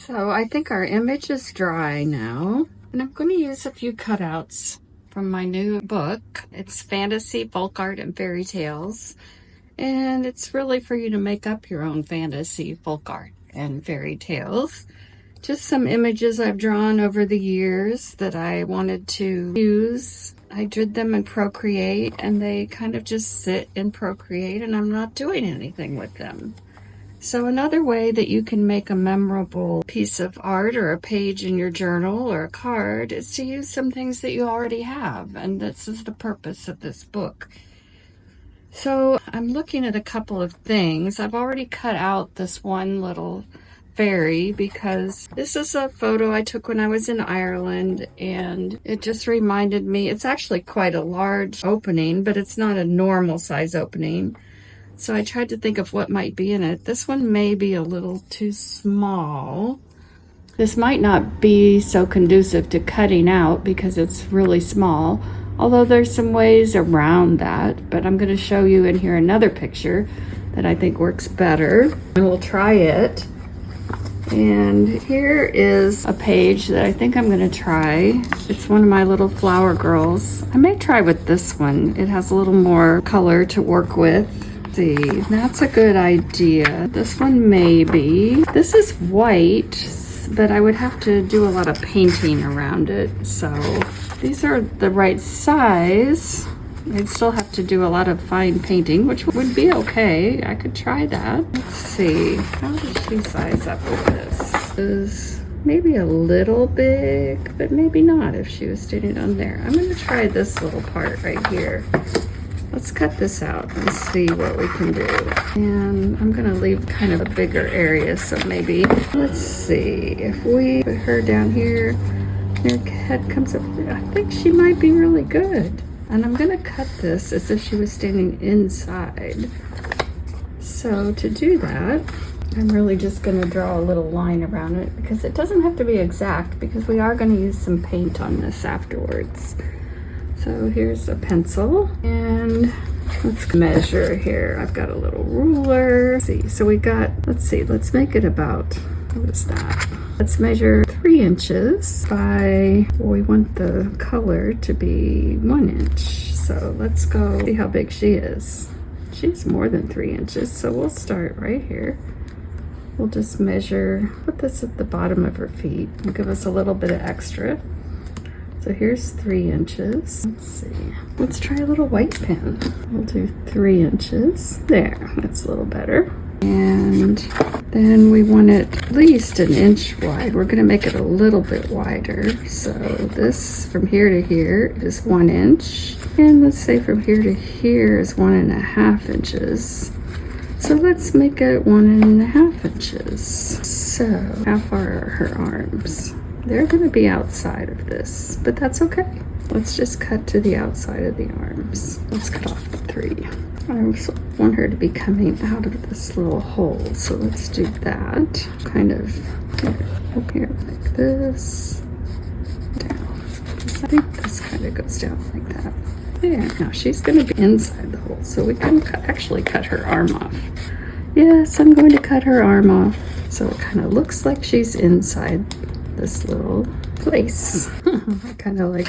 So I think our image is dry now, and I'm going to use a few cutouts from my new book. It's Fantasy, Folk Art, and Fairy Tales, and it's really for you to make up your own fantasy, folk art, and fairy tales. Just some images I've drawn over the years that I wanted to use. I did them in Procreate, and they kind of just sit in Procreate, and I'm not doing anything with them. So another way that you can make a memorable piece of art or a page in your journal or a card is to use some things that you already have, and this is the purpose of this book. So I'm looking at a couple of things. I've already cut out this one little fairy because this is a photo I took when I was in Ireland, and it just reminded me, it's actually quite a large opening, but it's not a normal size opening. So I tried to think of what might be in it. This one may be a little too small. This might not be so conducive to cutting out because it's really small, although there's some ways around that. But I'm going to show you in here another picture that I think works better, and we'll try it. And here is a page that I think I'm going to try. It's one of my little flower girls. I may try with this one. It has a little more color to work with. See, that's a good idea. This one maybe. This is white, but I would have to do a lot of painting around it. So these are the right size. I'd still have to do a lot of fine painting, which would be okay. I could try that. Let's see, how does she size up with this? This is maybe a little big, but maybe not if she was standing on there. I'm gonna try this little part right here. Let's cut this out and see what we can do. And I'm gonna leave kind of a bigger area, so maybe, let's see, if we put her down here, her head comes up there, I think she might be really good. And I'm gonna cut this as if she was standing inside. So to do that, I'm really just gonna draw a little line around it because it doesn't have to be exact because we are gonna use some paint on this afterwards. So here's a pencil, and let's measure here. I've got a little ruler. Let's see, so we got, let's see, let's make it about, what is that? Let's measure 3 inches by, well, we want the color to be 1 inch. So let's go see how big she is. She's more than 3 inches, so we'll start right here. We'll just measure, put this at the bottom of her feet. It'll give us a little bit of extra. So here's 3 inches. Let's see. Let's try a little white pen. We'll do 3 inches. There, that's a little better. And then we want it at least 1 inch wide. We're gonna make it a little bit wider. So this from here to here is 1 inch. And let's say from here to here is 1.5 inches. So let's make it 1.5 inches. So how far are her arms? They're going to be outside of this, but that's okay. Let's just cut to the outside of the arms. Let's cut off the 3. I also want her to be coming out of this little hole, so let's do that. Kind of here like this, down. I think this kind of goes down like that. Yeah, now she's going to be inside the hole, so we can actually cut her arm off. Yes, I'm going to cut her arm off, so it kind of looks like she's inside this little place. I kind of like